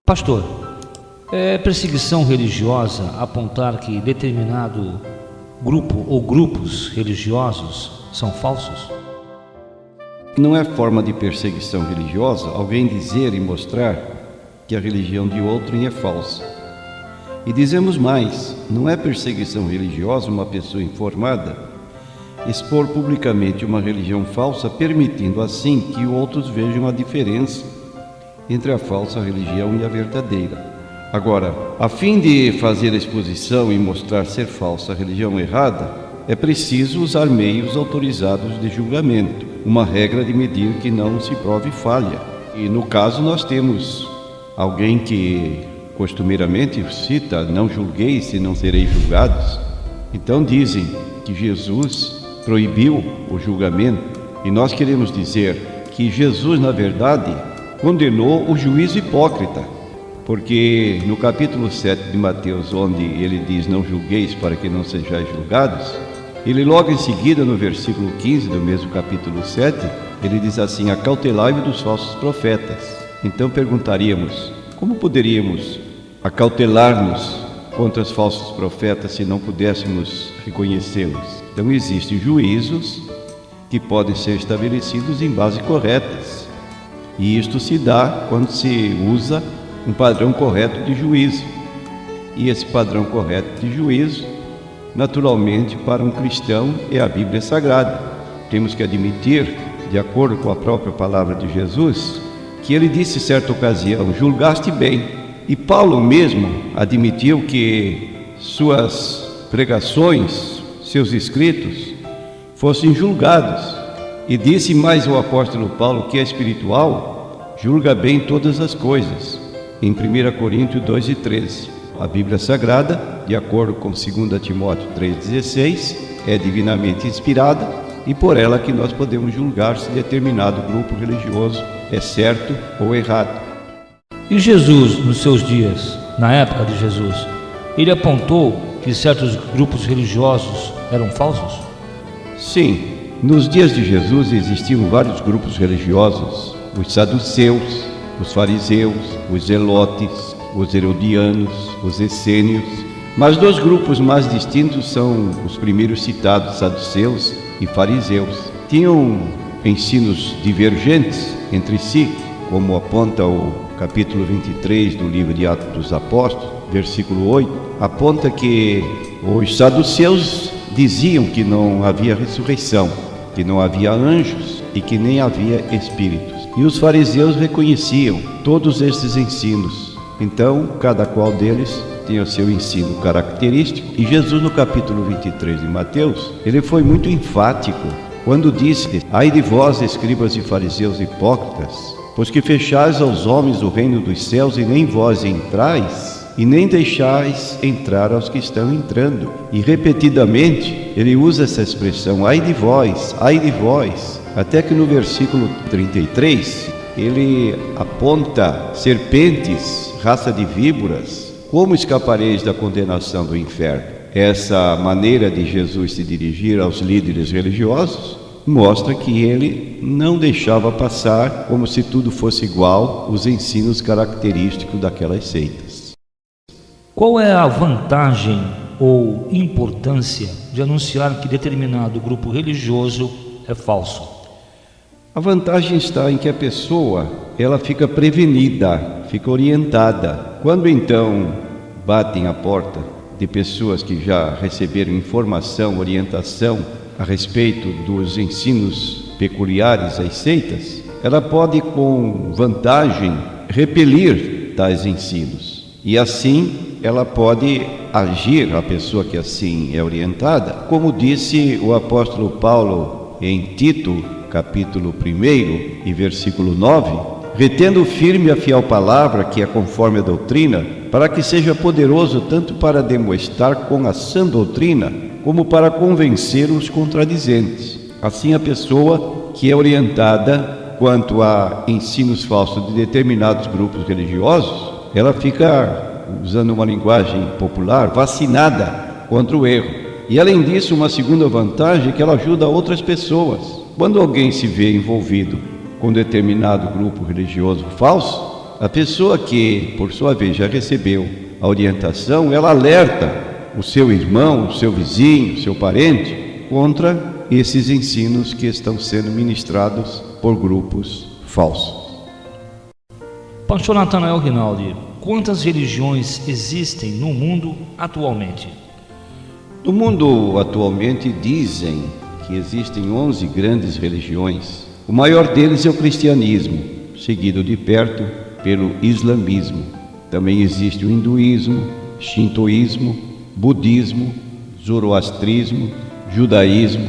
Pastor, é perseguição religiosa apontar que determinado grupo ou grupos religiosos são falsos? Não é forma de perseguição religiosa alguém dizer e mostrar que a religião de outrem é falsa. E dizemos mais, não é perseguição religiosa uma pessoa informada expor publicamente uma religião falsa, permitindo assim que outros vejam a diferença entre a falsa religião e a verdadeira. Agora, a fim de fazer a exposição e mostrar ser falsa a religião errada, é preciso usar meios autorizados de julgamento, uma regra de medir que não se prove falha. E no caso nós temos alguém que costumeiramente cita: não julgueis e não sereis julgados. Então dizem que Jesus proibiu o julgamento, e nós queremos dizer que Jesus, na verdade, condenou o juízo hipócrita, porque no capítulo 7 de Mateus, onde ele diz: não julgueis para que não sejais julgados, ele logo em seguida, no versículo 15 do mesmo capítulo 7, ele diz assim: acautelai-vos dos falsos profetas. Então perguntaríamos, como poderíamos acautelar-nos contra os falsos profetas se não pudéssemos reconhecê-los? Então existem juízos que podem ser estabelecidos em bases corretas, e isto se dá quando se usa um padrão correto de juízo. E esse padrão correto de juízo, naturalmente, para um cristão é a Bíblia Sagrada. Temos que admitir, de acordo com a própria palavra de Jesus, que ele disse certa ocasião: julgaste bem. E Paulo mesmo admitiu que suas pregações, seus escritos, fossem julgados. E disse mais o apóstolo Paulo que é espiritual, julga bem todas as coisas, em 1 Coríntios 2:13. A Bíblia Sagrada, de acordo com 2 Timóteo 3,16, é divinamente inspirada, e por ela que nós podemos julgar se determinado grupo religioso é certo ou errado. E Jesus, nos seus dias, na época de Jesus, ele apontou que certos grupos religiosos eram falsos? Sim, nos dias de Jesus existiam vários grupos religiosos: os saduceus, os fariseus, os zelotes, os herodianos, os essênios. Mas dois grupos mais distintos são os primeiros citados, saduceus e fariseus. Tinham ensinos divergentes entre si, como aponta o capítulo 23 do livro de Atos dos Apóstolos, versículo 8, aponta que os saduceus diziam que não havia ressurreição, que não havia anjos e que nem havia espíritos. E os fariseus reconheciam todos esses ensinos. Então, cada qual deles tinha o seu ensino característico. E Jesus, no capítulo 23 de Mateus, ele foi muito enfático quando disse: ai de vós, escribas e fariseus hipócritas, pois que fechais aos homens o reino dos céus, e nem vós entrais, e nem deixais entrar aos que estão entrando. E repetidamente ele usa essa expressão: ai de vós, até que no versículo 33 ele aponta: serpentes, raça de víboras, como escapareis da condenação do inferno? Essa maneira de Jesus se dirigir aos líderes religiosos mostra que ele não deixava passar, como se tudo fosse igual, os ensinos característicos daquelas seitas. Qual é a vantagem ou importância de anunciar que determinado grupo religioso é falso? A vantagem está em que a pessoa, ela fica prevenida, fica orientada. Quando então batem a porta de pessoas que já receberam informação, orientação a respeito dos ensinos peculiares às seitas, ela pode com vantagem repelir tais ensinos. E assim ela pode agir, a pessoa que assim é orientada, como disse o apóstolo Paulo em Tito, capítulo 1 e versículo 9, retendo firme a fiel palavra que é conforme a doutrina, para que seja poderoso tanto para demonstrar com a sã doutrina, como para convencer os contradizentes. Assim a pessoa que é orientada quanto a ensinos falsos de determinados grupos religiosos, ela fica, usando uma linguagem popular, vacinada contra o erro. E além disso, uma segunda vantagem é que ela ajuda outras pessoas. Quando alguém se vê envolvido com determinado grupo religioso falso, A pessoa que, por sua vez, já recebeu a orientação, ela alerta o seu irmão, o seu vizinho, o seu parente, contra esses ensinos que estão sendo ministrados por grupos falsos. Pastor Natanael Rinaldi, quantas religiões existem no mundo atualmente? No mundo atualmente dizem que existem 11 grandes religiões. O maior deles é o cristianismo, seguido de perto pelo islamismo. Também existe o hinduísmo, shintoísmo, budismo, zoroastrismo, judaísmo,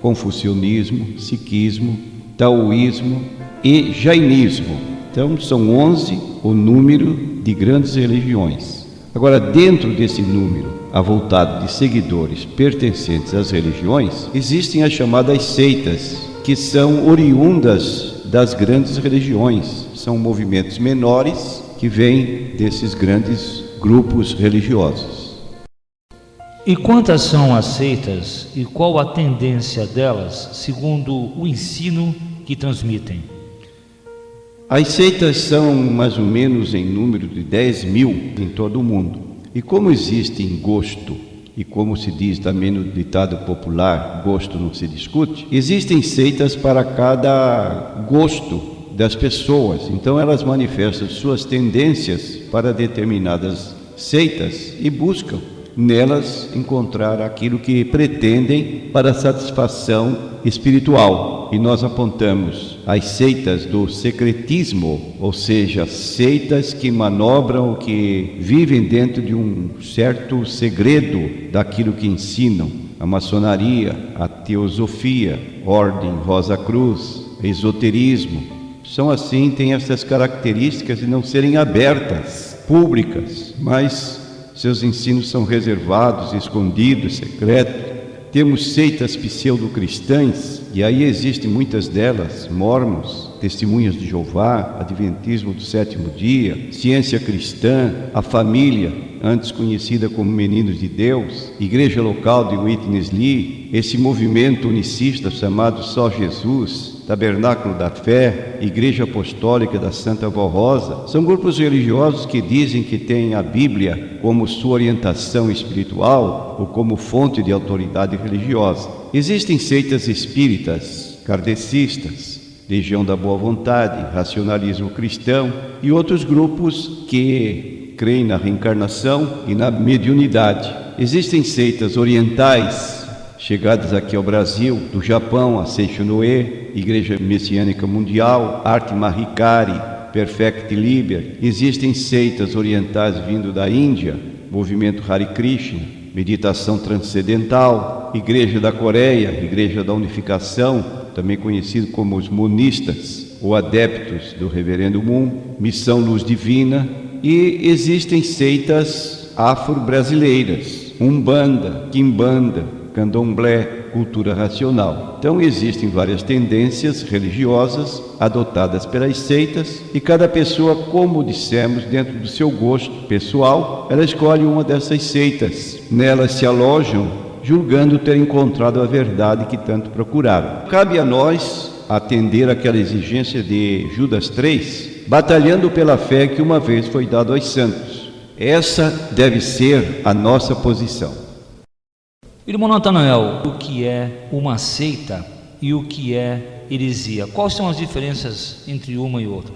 confucionismo, sikhismo, taoísmo e jainismo. Então são 11 o número de grandes religiões. Agora, dentro desse número avultado de seguidores pertencentes às religiões, existem as chamadas seitas, que são oriundas das grandes religiões. São movimentos menores que vêm desses grandes grupos religiosos. E quantas são as seitas e qual a tendência delas, segundo o ensino que transmitem? As seitas são mais ou menos em número de 10 mil em todo o mundo. E como existe em gosto, e como se diz também no ditado popular, gosto não se discute, existem seitas para cada gosto das pessoas. Então elas manifestam suas tendências para determinadas seitas e buscam nelas encontrar aquilo que pretendem para a satisfação espiritual. E nós apontamos as seitas do secretismo, ou seja, seitas que manobram, que vivem dentro de um certo segredo daquilo que ensinam. A maçonaria, a teosofia, ordem Rosa Cruz, esoterismo, são assim, têm essas características de não serem abertas, públicas, mas seus ensinos são reservados, escondidos, secretos. Temos seitas pseudo-cristãs, e aí existem muitas delas: Mormons, Testemunhas de Jeová, Adventismo do Sétimo Dia, Ciência Cristã, a Família, antes conhecida como Meninos de Deus, Igreja Local de Witness Lee, esse movimento unicista chamado Só Jesus, Tabernáculo da Fé, Igreja Apostólica da Santa Vó Rosa. São grupos religiosos que dizem que têm a Bíblia como sua orientação espiritual ou como fonte de autoridade religiosa. Existem seitas espíritas, kardecistas, Legião da Boa Vontade, Racionalismo Cristão e outros grupos que creem na reencarnação e na mediunidade. Existem seitas orientais, chegadas aqui ao Brasil, do Japão, a Seichonoe, Igreja Messiânica Mundial, Arte Mahikari, Perfect Liber. Existem seitas orientais vindo da Índia, Movimento Hare Krishna, Meditação Transcendental, Igreja da Coreia, Igreja da Unificação, também conhecido como os monistas ou adeptos do Reverendo Moon, Missão Luz Divina, e existem seitas afro-brasileiras, Umbanda, Quimbanda, Candomblé, cultura racional. Então existem várias tendências religiosas adotadas pelas seitas e cada pessoa, como dissemos, dentro do seu gosto pessoal, ela escolhe uma dessas seitas. Nelas se alojam, julgando ter encontrado a verdade que tanto procuraram. Cabe a nós atender aquela exigência de Judas 3, batalhando pela fé que uma vez foi dada aos santos. Essa deve ser a nossa posição. Irmão Natanael, o que é uma seita e o que é heresia? Quais são as diferenças entre uma e outra?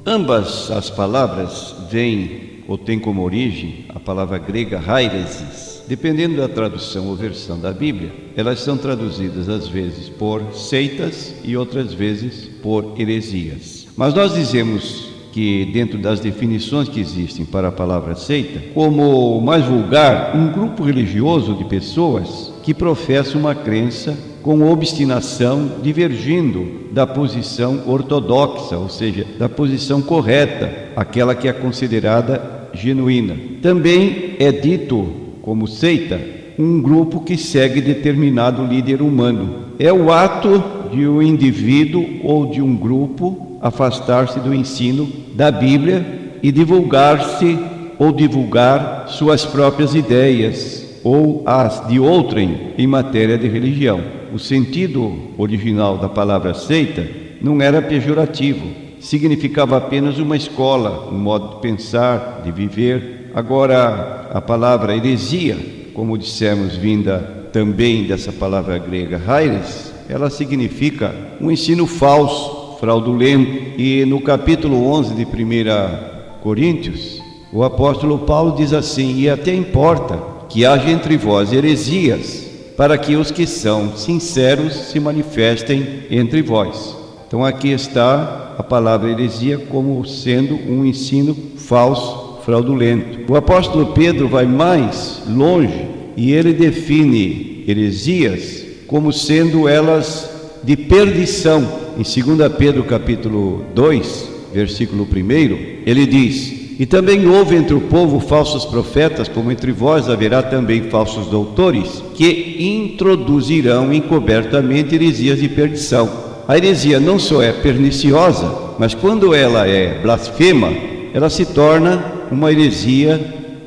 Ambas as palavras vêm ou têm como origem a palavra grega hairesis. Dependendo da tradução ou versão da Bíblia, elas são traduzidas às vezes por seitas e outras vezes por heresias. Mas nós dizemos que dentro das definições que existem para a palavra seita, como mais vulgar, um grupo religioso de pessoas que professam uma crença com obstinação divergindo da posição ortodoxa, ou seja, da posição correta, aquela que é considerada genuína. Também é dito como seita um grupo que segue determinado líder humano. É o ato de um indivíduo ou de um grupo afastar-se do ensino da Bíblia e divulgar-se ou divulgar suas próprias ideias ou as de outrem em matéria de religião. O sentido original da palavra seita não era pejorativo, significava apenas uma escola, um modo de pensar, de viver. Agora, a palavra heresia, como dissemos, vinda também dessa palavra grega heres, ela significa um ensino falso, fraudulento. E no capítulo 11 de 1 Coríntios, o apóstolo Paulo diz assim: e até importa que haja entre vós heresias, para que os que são sinceros se manifestem entre vós. Então aqui está a palavra heresia como sendo um ensino falso, fraudulento. O apóstolo Pedro vai mais longe e ele define heresias como sendo elas de perdição. Em 2 Pedro capítulo 2, versículo 1, ele diz: e também houve entre o povo falsos profetas, como entre vós haverá também falsos doutores, que introduzirão encobertamente heresias de perdição. A heresia não só é perniciosa, mas quando ela é blasfema, ela se torna uma heresia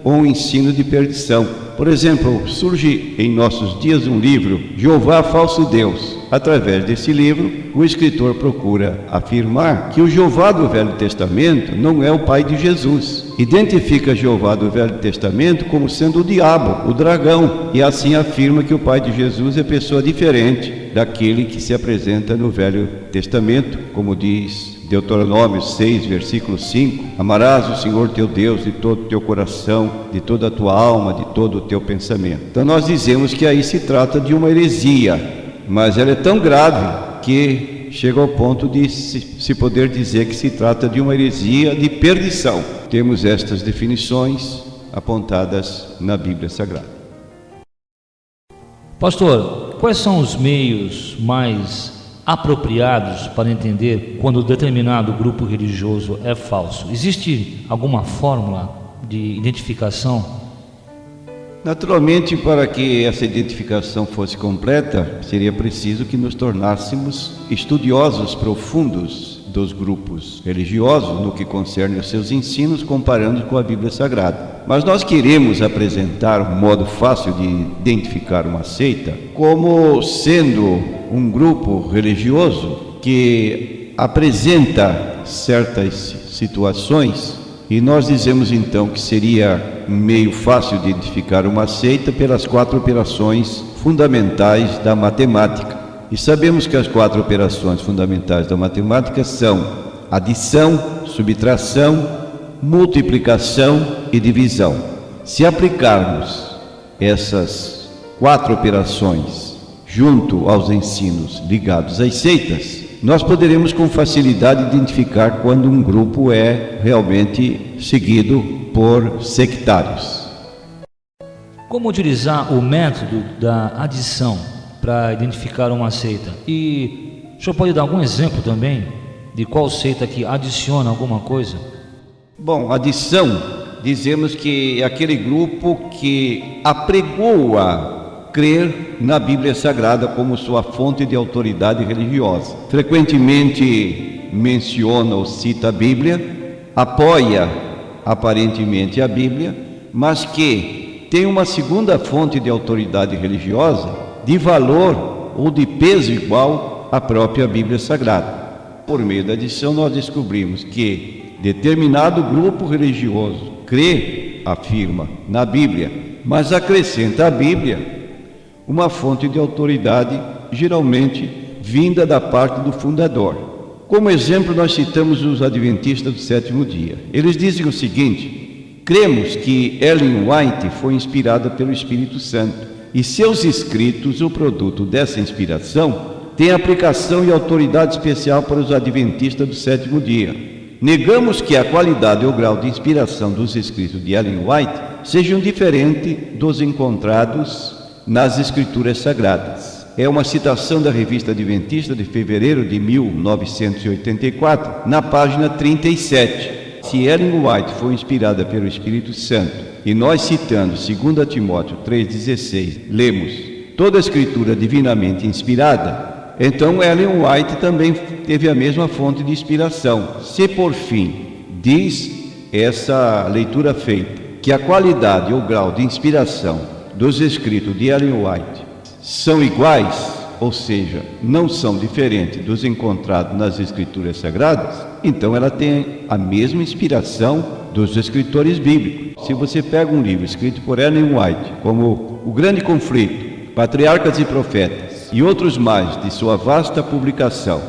ou um ensino de perdição. Por exemplo, surge em nossos dias um livro, Jeová Falso Deus. Através desse livro, o escritor procura afirmar que o Jeová do Velho Testamento não é o pai de Jesus. Identifica Jeová do Velho Testamento como sendo o diabo, o dragão, e assim afirma que o pai de Jesus é pessoa diferente daquele que se apresenta no Velho Testamento, como diz Deuteronômio 6, versículo 5, amarás o Senhor teu Deus de todo o teu coração, de toda a tua alma, de todo o teu pensamento. Então nós dizemos que aí se trata de uma heresia, mas ela é tão grave que chega ao ponto de se poder dizer que se trata de uma heresia de perdição. Temos estas definições apontadas na Bíblia Sagrada. Pastor, quais são os meios mais apropriados para entender quando determinado grupo religioso é falso? Existe alguma fórmula de identificação? Naturalmente, para que essa identificação fosse completa, seria preciso que nos tornássemos estudiosos profundos dos grupos religiosos no que concerne aos seus ensinos, comparando com a Bíblia Sagrada. Mas nós queremos apresentar um modo fácil de identificar uma seita como sendo um grupo religioso que apresenta certas situações, e nós dizemos então que seria um meio fácil de identificar uma seita pelas 4 operações fundamentais da matemática. E sabemos que as 4 operações fundamentais da matemática são adição, subtração, multiplicação e divisão. Se aplicarmos essas 4 operações junto aos ensinos ligados às seitas, nós poderemos com facilidade identificar quando um grupo é realmente seguido por sectários. Como utilizar o método da adição para identificar uma seita? E o senhor pode dar algum exemplo também de qual seita que adiciona alguma coisa? Bom, adição, dizemos que é aquele grupo que apregoa crer na Bíblia Sagrada como sua fonte de autoridade religiosa. Frequentemente menciona ou cita a Bíblia, apoia aparentemente a Bíblia, mas que tem uma segunda fonte de autoridade religiosa de valor ou de peso igual à própria Bíblia Sagrada. Por meio da adição, nós descobrimos que determinado grupo religioso crê, afirma, na Bíblia, mas acrescenta à Bíblia uma fonte de autoridade, geralmente vinda da parte do fundador. Como exemplo, nós citamos os adventistas do sétimo dia. Eles dizem o seguinte: cremos que Ellen White foi inspirada pelo Espírito Santo e seus escritos, o produto dessa inspiração, tem aplicação e autoridade especial para os adventistas do sétimo dia. Negamos que a qualidade ou grau de inspiração dos escritos de Ellen White sejam diferentes dos encontrados nas Escrituras Sagradas. É uma citação da Revista Adventista de fevereiro de 1984, na página 37. Se Ellen White foi inspirada pelo Espírito Santo, e nós citando 2 Timóteo 3,16, lemos toda a Escritura divinamente inspirada, então Ellen White também teve a mesma fonte de inspiração. Se por fim diz essa leitura feita que a qualidade ou grau de inspiração dos escritos de Ellen White são iguais, ou seja, não são diferentes dos encontrados nas Escrituras Sagradas, então ela tem a mesma inspiração dos escritores bíblicos. Se você pega um livro escrito por Ellen White, como O Grande Conflito, Patriarcas e Profetas, e outros mais de sua vasta publicação,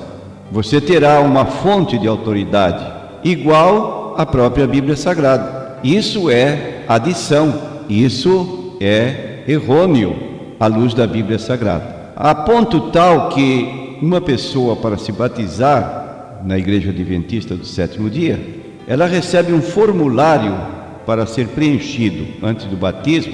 você terá uma fonte de autoridade igual à própria Bíblia Sagrada. Isso é adição, isso é errôneo à luz da Bíblia Sagrada. A ponto tal que uma pessoa, para se batizar na Igreja Adventista do Sétimo Dia, ela recebe um formulário para ser preenchido antes do batismo,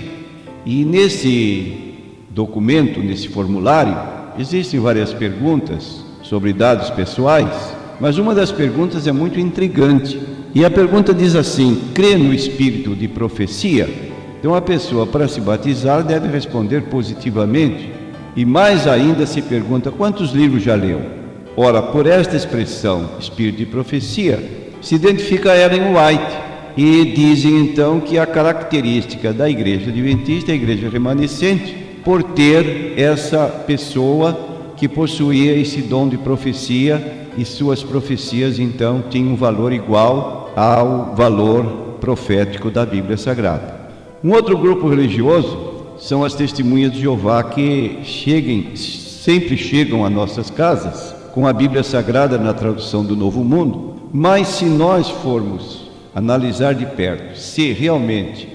e nesse documento, nesse formulário, existem várias perguntas sobre dados pessoais, mas uma das perguntas é muito intrigante, e a pergunta diz assim: crê no espírito de profecia? Então a pessoa, para se batizar, deve responder positivamente, e mais ainda se pergunta: quantos livros já leu? Ora, por esta expressão, espírito de profecia, se identifica Ellen White, e dizem então que a característica da Igreja Adventista, a Igreja Remanescente, por ter essa pessoa que possuía esse dom de profecia, e suas profecias então tinham um valor igual ao valor profético da Bíblia Sagrada. Um outro grupo religioso são as testemunhas de Jeová, que sempre chegam a nossas casas com a Bíblia Sagrada na tradução do Novo Mundo, mas se nós formos analisar de perto se realmente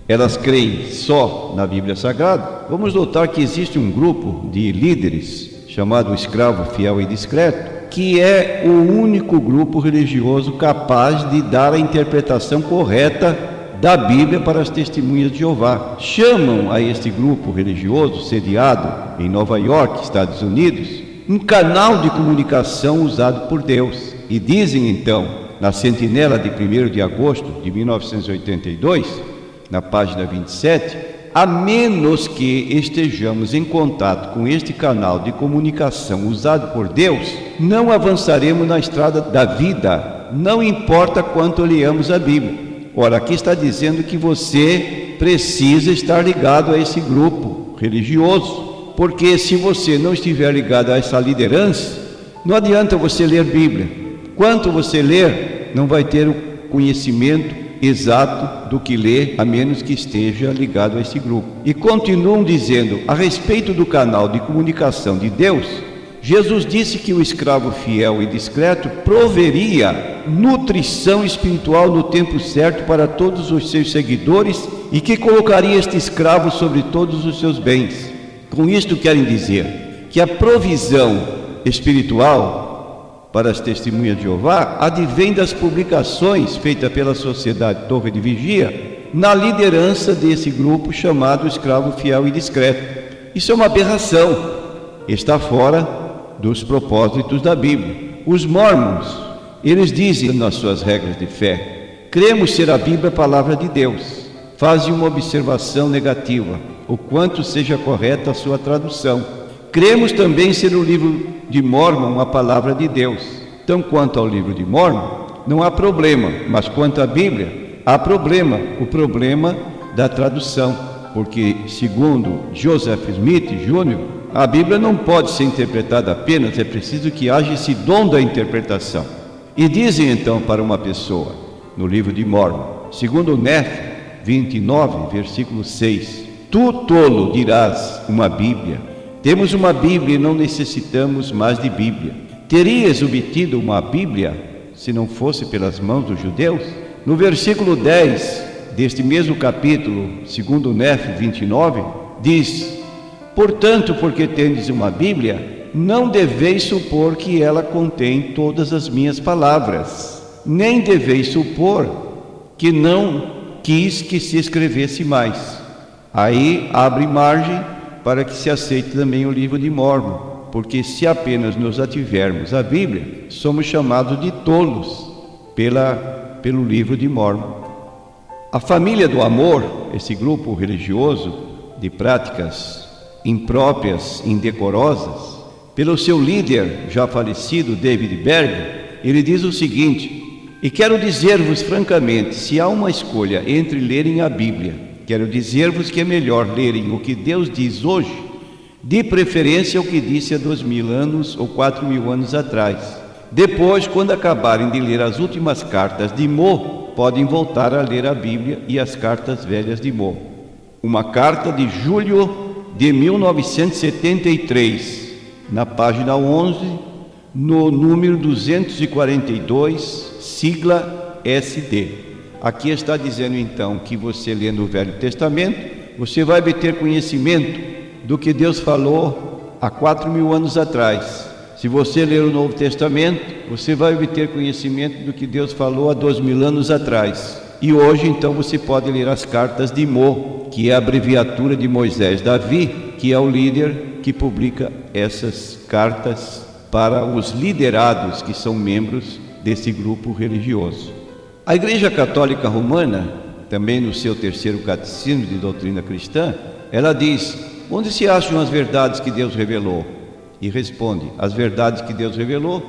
elas creem só na Bíblia Sagrada, vamos notar que existe um grupo de líderes chamado Escravo Fiel e Discreto, que é o único grupo religioso capaz de dar a interpretação correta da Bíblia para as testemunhas de Jeová. Chamam a este grupo religioso, sediado em Nova York, Estados Unidos, um canal de comunicação usado por Deus. E dizem então, na Sentinela de 1º de agosto de 1982, na página 27, a menos que estejamos em contato com este canal de comunicação usado por Deus, não avançaremos na estrada da vida, não importa quanto leamos a Bíblia. Ora, aqui está dizendo que você precisa estar ligado a esse grupo religioso, porque se você não estiver ligado a essa liderança, não adianta você ler Bíblia. Quanto você ler, não vai ter o conhecimento exato do que lê, a menos que esteja ligado a esse grupo. E continuam dizendo, a respeito do canal de comunicação de Deus, Jesus disse que o escravo fiel e discreto proveria nutrição espiritual no tempo certo para todos os seus seguidores, e que colocaria este escravo sobre todos os seus bens. Com isto querem dizer que a provisão espiritual para as testemunhas de Jeová advém das publicações feitas pela Sociedade Torre de Vigia, na liderança desse grupo chamado Escravo Fiel e Discreto. Isso é uma aberração, está fora dos propósitos da Bíblia. Os mormons, eles dizem nas suas regras de fé: cremos ser a Bíblia a palavra de Deus. Fazem uma observação negativa, o quanto seja correta a sua tradução. Cremos também ser o livro de Mórmon a palavra de Deus. Então, quanto ao livro de Mórmon, não há problema, mas quanto à Bíblia, há problema, o problema da tradução, porque, segundo Joseph Smith Jr., a Bíblia não pode ser interpretada apenas, é preciso que haja esse dom da interpretação. E dizem então para uma pessoa, no livro de Mórmon, segundo Nefe 29, versículo 6, tu, tolo, dirás uma Bíblia. Temos uma Bíblia e não necessitamos mais de Bíblia. Terias obtido uma Bíblia se não fosse pelas mãos dos judeus? No versículo 10 deste mesmo capítulo, segundo Nefe 29, diz: portanto, porque tendes uma Bíblia, não deveis supor que ela contém todas as minhas palavras, nem deveis supor que não quis que se escrevesse mais. Aí abre margem para que se aceite também o livro de Mórmon, porque se apenas nos ativermos à Bíblia, somos chamados de tolos pelo livro de Mórmon. A família do amor, esse grupo religioso de práticas impróprias, indecorosas, pelo seu líder já falecido, David Berg, ele diz o seguinte: e quero dizer-vos francamente, se há uma escolha entre lerem a Bíblia, quero dizer-vos que é melhor lerem o que Deus diz hoje de preferência o que disse há 2000 anos ou 4000 anos atrás. Depois, quando acabarem de ler as últimas cartas de Mo, podem voltar a ler a Bíblia e as cartas velhas de Mo. Uma carta de julho de 1973, na página 11, no número 242, sigla SD. Aqui está dizendo então que você lendo o Velho Testamento, você vai obter conhecimento do que Deus falou há 4000 anos atrás. Se você ler o Novo Testamento, você vai obter conhecimento do que Deus falou há 2000 anos atrás. E hoje então você pode ler as cartas de Mo, que é a abreviatura de Moisés Davi, que é o líder que publica essas cartas para os liderados que são membros desse grupo religioso. A Igreja Católica Romana, também no seu terceiro catecismo de doutrina cristã, ela diz: onde se acham as verdades que Deus revelou? E responde: as verdades que Deus revelou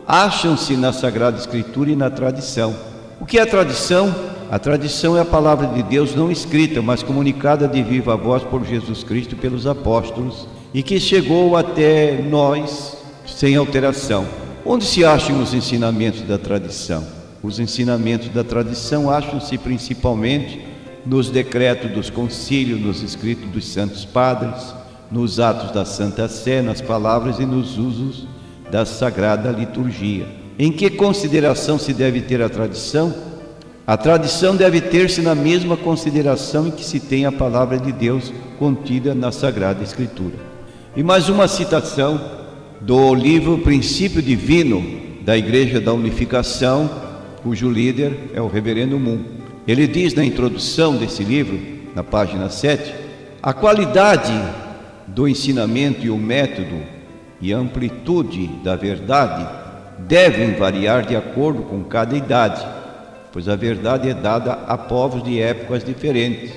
acham-se na Sagrada Escritura e na tradição. O que é a tradição? A tradição é a palavra de Deus não escrita, mas comunicada de viva voz por Jesus Cristo e pelos apóstolos, e que chegou até nós sem alteração. Onde se acham os ensinamentos da tradição? Os ensinamentos da tradição acham-se principalmente nos decretos dos concílios, nos escritos dos santos padres, nos atos da Santa Sé, nas palavras e nos usos da Sagrada Liturgia. Em que consideração se deve ter a tradição? A tradição deve ter-se na mesma consideração em que se tem a palavra de Deus contida na Sagrada Escritura. E mais uma citação do livro Princípio Divino da Igreja da Unificação, cujo líder é o Reverendo Moon. Ele diz na introdução desse livro, na página 7, a qualidade do ensinamento e o método e a amplitude da verdade devem variar de acordo com cada idade, pois a verdade é dada a povos de épocas diferentes.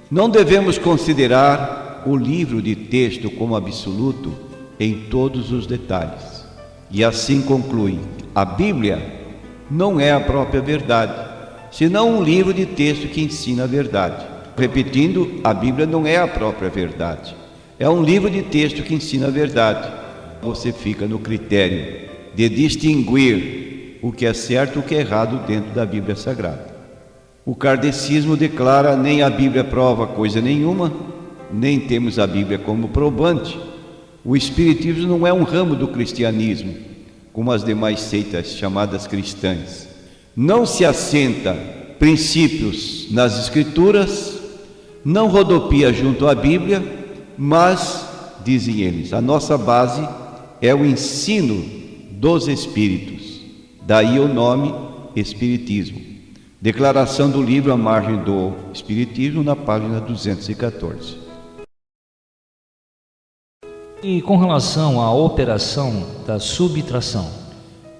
Não devemos considerar o livro de texto como absoluto em todos os detalhes. E assim conclui: a Bíblia não é a própria verdade, senão um livro de texto que ensina a verdade. Repetindo, a Bíblia não é a própria verdade, é um livro de texto que ensina a verdade. Você fica no critério de distinguir o que é certo e o que é errado dentro da Bíblia Sagrada. O kardecismo declara: nem a Bíblia prova coisa nenhuma, nem temos a Bíblia como probante. O espiritismo não é um ramo do cristianismo, como as demais seitas chamadas cristãs. Não se assenta princípios nas Escrituras, não rodopia junto à Bíblia, mas, dizem eles, a nossa base é o ensino dos Espíritos. Daí o nome Espiritismo. Declaração do livro à margem do Espiritismo, na página 214. E com relação à operação da subtração?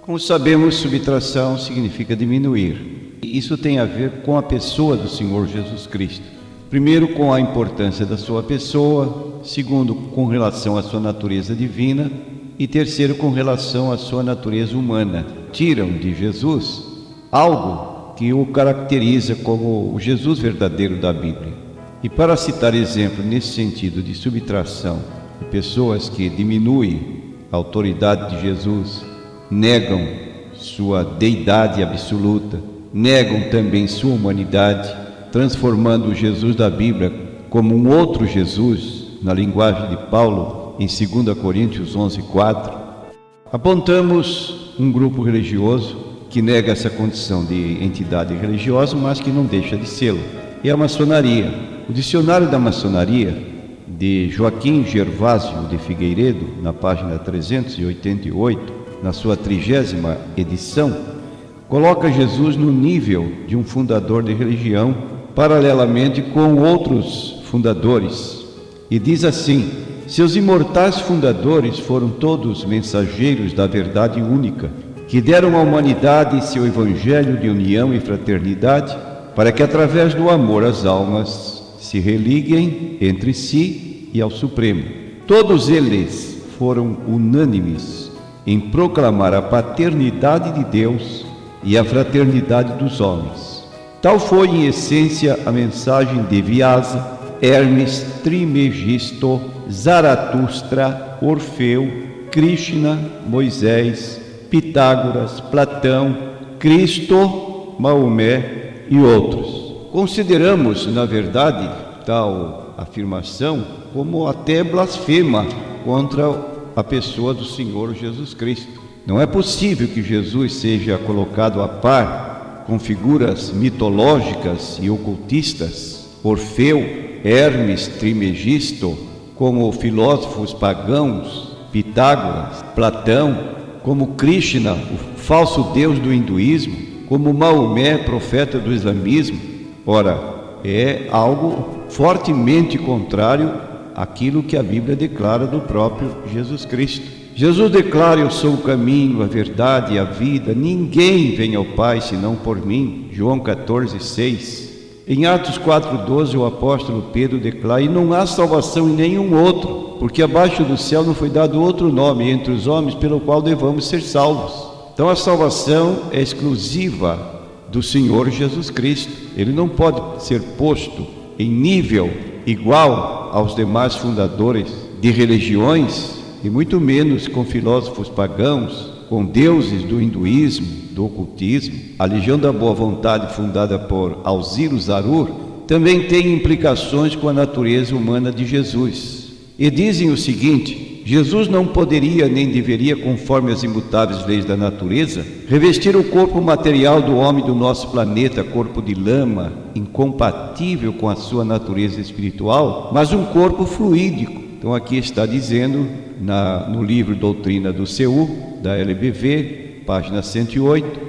Como sabemos, subtração significa diminuir. E isso tem a ver com a pessoa do Senhor Jesus Cristo. Primeiro, com a importância da sua pessoa. Segundo, com relação à sua natureza divina. E terceiro, com relação à sua natureza humana. Tiram de Jesus algo que o caracteriza como o Jesus verdadeiro da Bíblia. E para citar exemplo nesse sentido de subtração, de pessoas que diminuem a autoridade de Jesus, negam sua deidade absoluta, negam também sua humanidade, transformando o Jesus da Bíblia como um outro Jesus, na linguagem de Paulo, em 2 Coríntios 11:4, apontamos um grupo religioso que nega essa condição de entidade religiosa, mas que não deixa de sê-lo. É a maçonaria. O dicionário da maçonaria, de Joaquim Gervásio de Figueiredo, na página 388, na sua 30ª edição, coloca Jesus no nível de um fundador de religião, paralelamente com outros fundadores, e diz assim: seus imortais fundadores foram todos mensageiros da verdade única, que deram à humanidade seu evangelho de união e fraternidade, para que através do amor às almas se religuem entre si e ao Supremo. Todos eles foram unânimes em proclamar a paternidade de Deus e a fraternidade dos homens. Tal foi, em essência, a mensagem de Vyasa, Hermes Trismegisto, Zaratustra, Orfeu, Krishna, Moisés, Pitágoras, Platão, Cristo, Maomé e outros. Consideramos, na verdade, tal afirmação como até blasfema contra a pessoa do Senhor Jesus Cristo. Não é possível que Jesus seja colocado a par com figuras mitológicas e ocultistas, Orfeu, Hermes Trismegisto, como filósofos pagãos, Pitágoras, Platão, como Krishna, o falso deus do hinduísmo, como Maomé, profeta do islamismo. Ora, é algo fortemente contrário àquilo que a Bíblia declara do próprio Jesus Cristo. Jesus declara: eu sou o caminho, a verdade e a vida, ninguém vem ao Pai senão por mim. João 14:6. Em Atos 4:12, o apóstolo Pedro declara: e não há salvação em nenhum outro, porque abaixo do céu não foi dado outro nome entre os homens pelo qual devamos ser salvos. Então a salvação é exclusiva do Senhor Jesus Cristo. Ele não pode ser posto em nível igual aos demais fundadores de religiões, e muito menos com filósofos pagãos, com deuses do hinduísmo, do ocultismo. A Legião da Boa Vontade, fundada por Alciro Zarur, também tem implicações com a natureza humana de Jesus. E dizem o seguinte: Jesus não poderia nem deveria, conforme as imutáveis leis da natureza, revestir o corpo material do homem do nosso planeta, corpo de lama, incompatível com a sua natureza espiritual, mas um corpo fluídico. Então aqui está dizendo, no livro Doutrina do Seul, da LBV, página 108,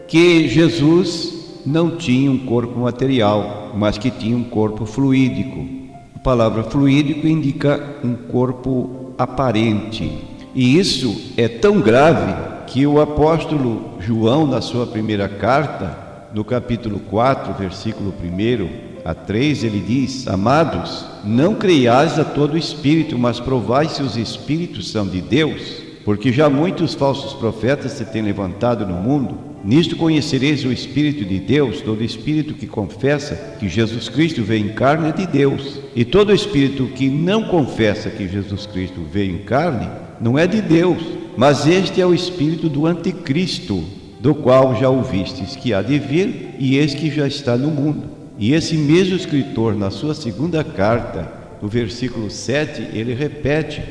que Jesus não tinha um corpo material, mas que tinha um corpo fluídico. A palavra fluídico indica um corpo aparente. E isso é tão grave que o apóstolo João, na sua primeira carta, no capítulo 4, versículo 1-3, ele diz: amados, não creiais a todo espírito, mas provai se os espíritos são de Deus, porque já muitos falsos profetas se têm levantado no mundo. Nisto conhecereis o Espírito de Deus: todo espírito que confessa que Jesus Cristo veio em carne é de Deus, e todo espírito que não confessa que Jesus Cristo veio em carne não é de Deus, mas este é o espírito do anticristo, do qual já ouvistes que há de vir, e eis que já está no mundo. E esse mesmo escritor, na sua segunda carta, no versículo 7, ele repete: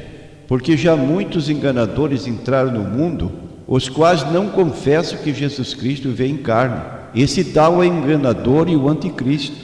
porque já muitos enganadores entraram no mundo, os quais não confessam que Jesus Cristo veio em carne. Esse tal é o enganador e o anticristo.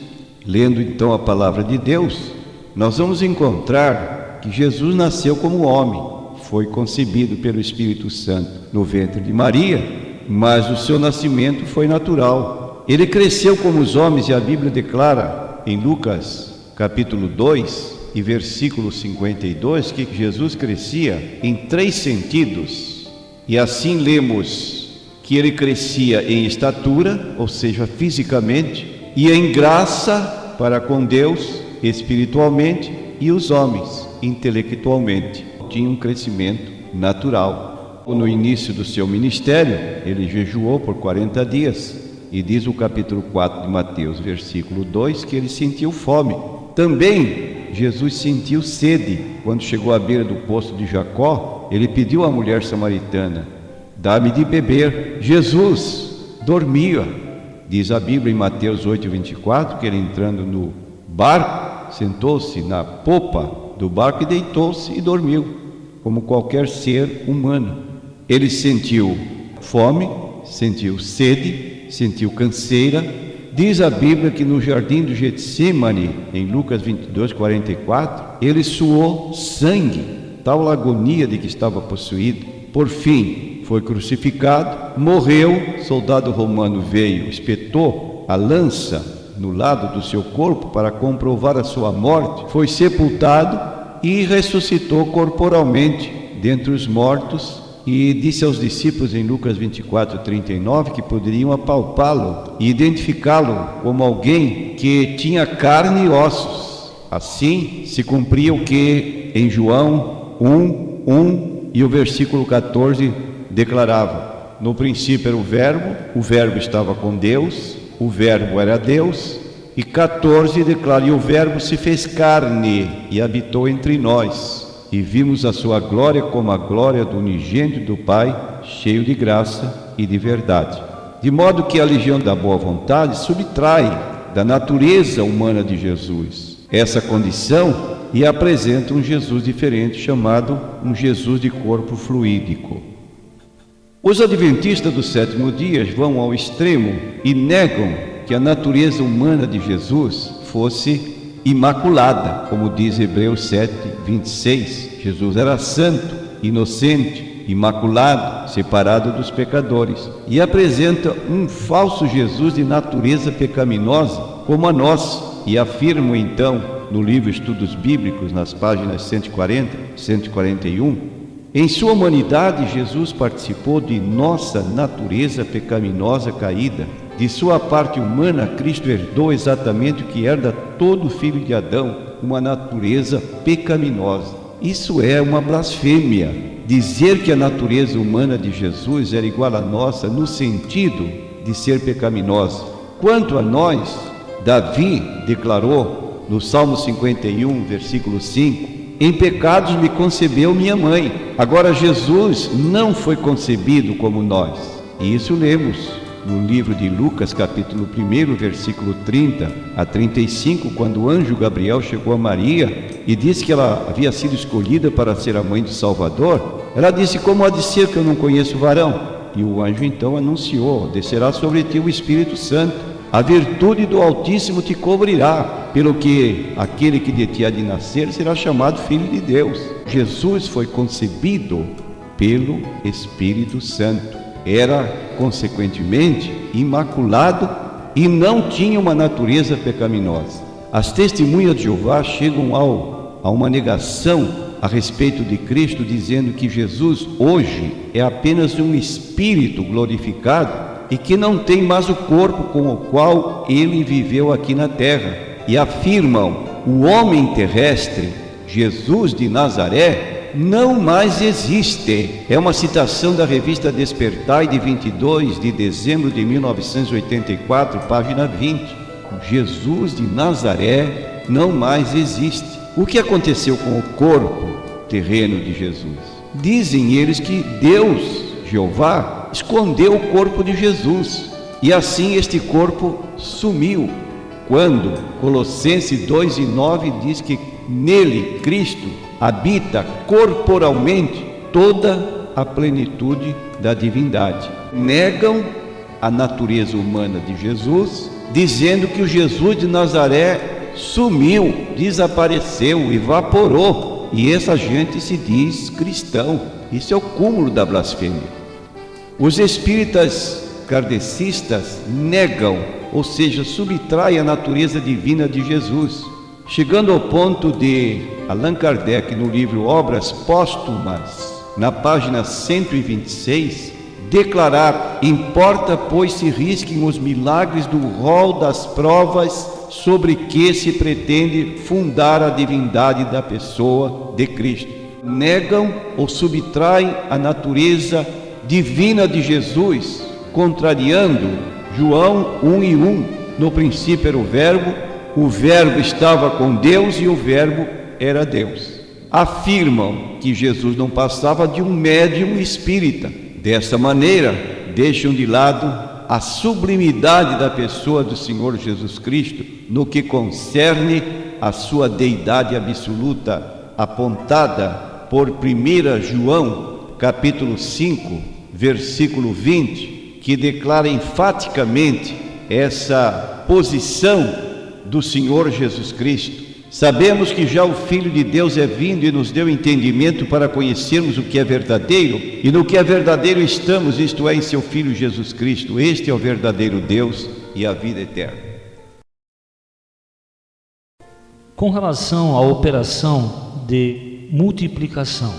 Lendo então a palavra de Deus, nós vamos encontrar que Jesus nasceu como homem, foi concebido pelo Espírito Santo no ventre de Maria, mas o seu nascimento foi natural. Ele cresceu como os homens, e a Bíblia declara em Lucas capítulo 2 e versículo 52 que Jesus crescia em 3 sentidos. E assim lemos que ele crescia em estatura, ou seja, fisicamente, e em graça para com Deus, espiritualmente, e os homens, intelectualmente. Tinha um crescimento natural. No início do seu ministério, ele jejuou por 40 dias, e diz o capítulo 4 de Mateus, versículo 2, que ele sentiu fome. Também Jesus sentiu sede. Quando chegou à beira do poço de Jacó, ele pediu à mulher samaritana: dá-me de beber. Jesus dormia. Diz a Bíblia em Mateus 8:24 que ele, entrando no barco, sentou-se na popa do barco e deitou-se e dormiu, como qualquer ser humano. Ele sentiu fome, sentiu sede, sentiu canseira. Diz a Bíblia que no jardim do Getsemane, em Lucas 22:44, ele suou sangue, tal agonia de que estava possuído. Por fim, foi crucificado, morreu. Soldado romano veio, espetou a lança no lado do seu corpo para comprovar a sua morte. Foi sepultado e ressuscitou corporalmente dentre os mortos. E disse aos discípulos em Lucas 24:39 que poderiam apalpá-lo e identificá-lo como alguém que tinha carne e ossos. Assim se cumpria o que em João 1:1 e o versículo 14 declarava: no princípio era o verbo estava com Deus, o verbo era Deus, E 14 declara: e o Verbo se fez carne e habitou entre nós, e vimos a sua glória como a glória do unigênito do Pai, cheio de graça e de verdade. De modo que a legião da boa vontade subtrai da natureza humana de Jesus essa condição e apresenta um Jesus diferente, chamado um Jesus de corpo fluídico. Os adventistas do sétimo dia vão ao extremo e negam que a natureza humana de Jesus fosse imaculada, como diz Hebreus 7, 26. Jesus era santo, inocente, imaculado, separado dos pecadores, e apresenta um falso Jesus de natureza pecaminosa como a nossa, e afirmam então no livro Estudos Bíblicos, nas páginas 140, 141, em sua humanidade Jesus participou de nossa natureza pecaminosa caída. De sua parte humana, Cristo herdou exatamente o que herda todo filho de Adão, uma natureza pecaminosa. Isso é uma blasfêmia, dizer que a natureza humana de Jesus era igual à nossa no sentido de ser pecaminosa. Quanto a nós, Davi declarou no Salmo 51, versículo 5, em pecados me concebeu minha mãe. Agora Jesus não foi concebido como nós, e isso lemos no livro de Lucas, capítulo 1, versículo 30 a 35, quando o anjo Gabriel chegou a Maria e disse que ela havia sido escolhida para ser a mãe do Salvador. Ela disse: como há de ser que eu não conheço varão? E o anjo então anunciou: descerá sobre ti o Espírito Santo, a virtude do Altíssimo te cobrirá, pelo que aquele que de ti há de nascer será chamado Filho de Deus. Jesus foi concebido pelo Espírito Santo. Era, consequentemente, imaculado e não tinha uma natureza pecaminosa. As testemunhas de Jeová chegam a uma negação a respeito de Cristo, dizendo que Jesus hoje é apenas um espírito glorificado e que não tem mais o corpo com o qual ele viveu aqui na terra. E afirmam: o homem terrestre, Jesus de Nazaré, não mais existe. É uma citação da revista Despertai, de 22 de dezembro de 1984, página 20. Jesus de Nazaré não mais existe. O que aconteceu com o corpo terreno de Jesus? Dizem eles que Deus, Jeová, escondeu o corpo de Jesus, e assim este corpo sumiu. Quando Colossenses 2:9 diz que nele, Cristo, habita corporalmente toda a plenitude da divindade. Negam a natureza humana de Jesus, dizendo que o Jesus de Nazaré sumiu, desapareceu, evaporou, e essa gente se diz cristão. Isso é o cúmulo da blasfêmia. Os espíritas kardecistas negam, ou seja, subtraem a natureza divina de Jesus, chegando ao ponto de Allan Kardec, no livro Obras Póstumas, na página 126, declarar: importa, pois, se risquem os milagres do rol das provas sobre que se pretende fundar a divindade da pessoa de Cristo. Negam ou subtraem a natureza divina de Jesus, contrariando João 1:1. No princípio era o Verbo estava com Deus e o Verbo era Deus. Afirmam que Jesus não passava de um médium espírita. Dessa maneira, deixam de lado a sublimidade da pessoa do Senhor Jesus Cristo no que concerne a sua deidade absoluta, apontada por 1 João, capítulo 5, versículo 20, que declara enfaticamente essa posição do Senhor Jesus Cristo. Sabemos que já o Filho de Deus é vindo e nos deu entendimento para conhecermos o que é verdadeiro, e no que é verdadeiro estamos, isto é, em seu Filho Jesus Cristo. Este é o verdadeiro Deus e a vida eterna. Com relação à operação de multiplicação,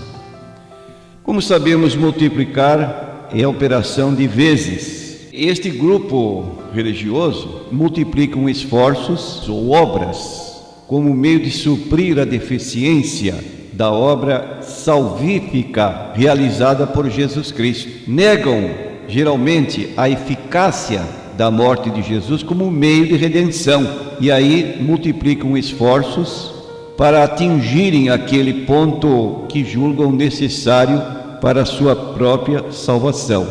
como sabemos, multiplicar é a operação de vezes. Este grupo religioso multiplica esforços ou obras como meio de suprir a deficiência da obra salvífica realizada por Jesus Cristo. Negam geralmente a eficácia da morte de Jesus como meio de redenção. E aí multiplicam esforços para atingirem aquele ponto que julgam necessário para a sua própria salvação.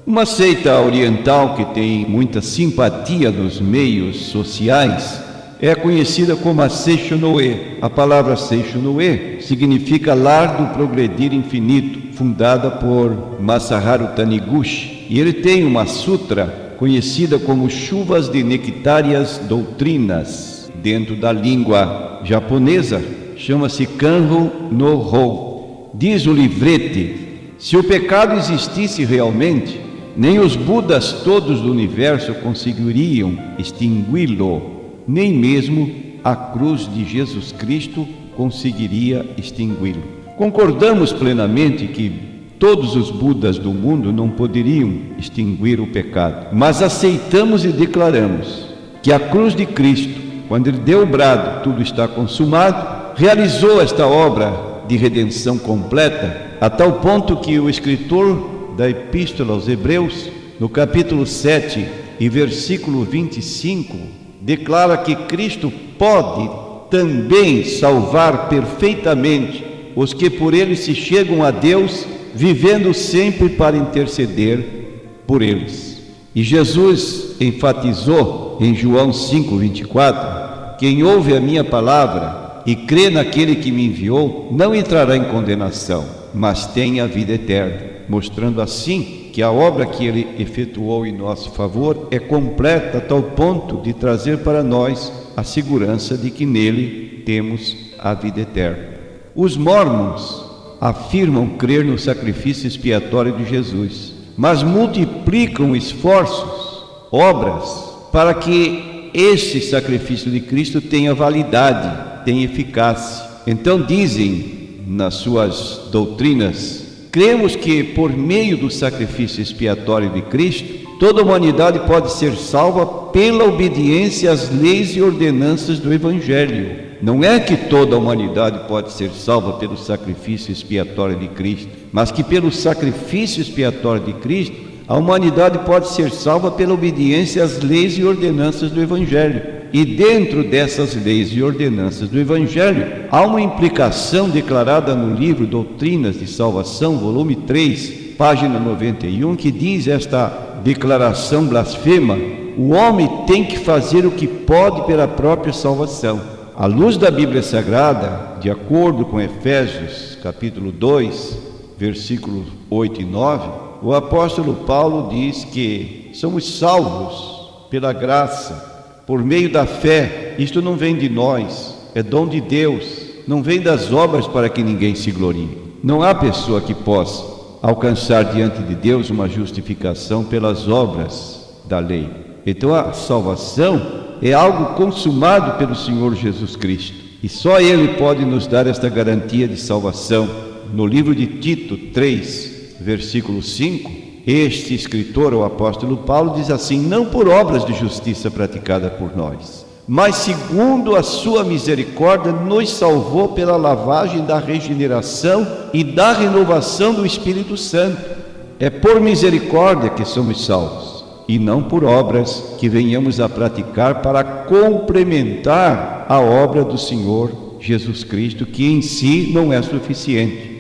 Uma seita oriental que tem muita simpatia nos meios sociais é conhecida como a Seishonoe. A palavra Seishonoe significa lar do progredir infinito, fundada por Masaharu Taniguchi. E ele tem uma sutra conhecida como Chuvas de Nectárias Doutrinas. Dentro da língua japonesa, chama-se Kanro no Hou. Diz o livrete: se o pecado existisse realmente, nem os Budas todos do universo conseguiriam extingui-lo, nem mesmo a cruz de Jesus Cristo conseguiria extingui-lo. Concordamos plenamente que todos os Budas do mundo não poderiam extinguir o pecado, mas aceitamos e declaramos que a cruz de Cristo, quando ele deu o brado, tudo está consumado, realizou esta obra de redenção completa, a tal ponto que o escritor da Epístola aos Hebreus, no capítulo 7 e versículo 25, declara que Cristo pode também salvar perfeitamente os que por ele se chegam a Deus, vivendo sempre para interceder por eles. E Jesus enfatizou em João 5:24: quem ouve a minha palavra e crê naquele que me enviou, não entrará em condenação, mas tem a vida eterna, mostrando assim que a obra que ele efetuou em nosso favor é completa a tal ponto de trazer para nós a segurança de que nele temos a vida eterna. Os mórmons afirmam crer no sacrifício expiatório de Jesus, mas multiplicam esforços, obras, para que esse sacrifício de Cristo tenha validade, tenha eficácia. Então dizem nas suas doutrinas: cremos que por meio do sacrifício expiatório de Cristo, toda a humanidade pode ser salva pela obediência às leis e ordenanças do Evangelho. Não é que toda a humanidade pode ser salva pelo sacrifício expiatório de Cristo, mas que pelo sacrifício expiatório de Cristo, a humanidade pode ser salva pela obediência às leis e ordenanças do Evangelho. E dentro dessas leis e ordenanças do Evangelho, há uma implicação declarada no livro Doutrinas de Salvação, volume 3, página 91, que diz esta declaração blasfema: o homem tem que fazer o que pode pela própria salvação. À luz da Bíblia Sagrada, de acordo com Efésios capítulo 2, versículos 8 e 9, o apóstolo Paulo diz que somos salvos pela graça, por meio da fé. Isto não vem de nós, é dom de Deus, não vem das obras para que ninguém se glorie. Não há pessoa que possa alcançar diante de Deus uma justificação pelas obras da lei. Então a salvação é algo consumado pelo Senhor Jesus Cristo, e só Ele pode nos dar esta garantia de salvação. No livro de Tito 3, versículo 5, este escritor, o apóstolo Paulo, diz assim: não por obras de justiça praticada por nós, mas segundo a sua misericórdia nos salvou pela lavagem da regeneração e da renovação do Espírito Santo. É por misericórdia que somos salvos, e não por obras que venhamos a praticar para complementar a obra do Senhor Jesus Cristo, que em si não é suficiente.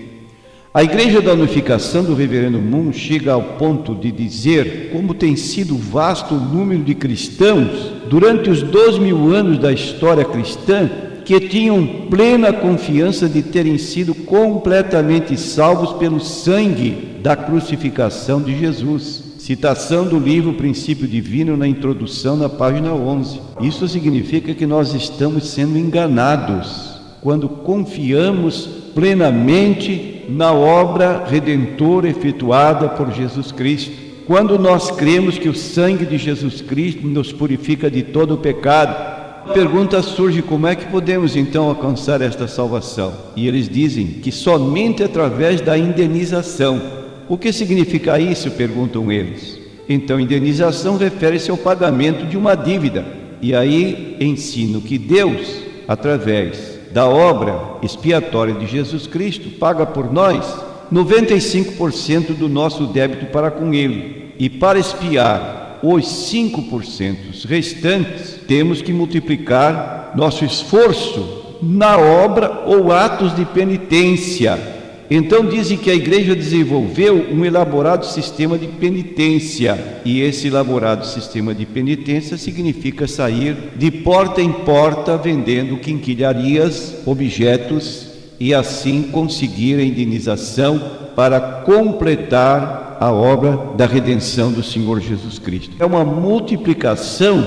A Igreja da Unificação do Reverendo Moon chega ao ponto de dizer como tem sido vasto o número de cristãos durante os 2000 anos da história cristã que tinham plena confiança de terem sido completamente salvos pelo sangue da crucificação de Jesus. Citação do livro Princípio Divino na introdução, na página 11. Isso significa que nós estamos sendo enganados quando confiamos plenamente na obra redentora efetuada por Jesus Cristo. Quando nós cremos que o sangue de Jesus Cristo nos purifica de todo o pecado. A pergunta surge: como é que podemos então alcançar esta salvação? E eles dizem que somente através da indenização. O que significa isso? Perguntam eles. Então, indenização refere-se ao pagamento de uma dívida. E aí ensino que Deus, através da obra expiatória de Jesus Cristo, paga por nós 95% do nosso débito para com Ele. E para expiar os 5% restantes, temos que multiplicar nosso esforço na obra ou atos de penitência. Então dizem que a igreja desenvolveu um elaborado sistema de penitência, e esse elaborado sistema de penitência significa sair de porta em porta vendendo quinquilharias, objetos, e assim conseguir a indenização para completar a obra da redenção do Senhor Jesus Cristo. É uma multiplicação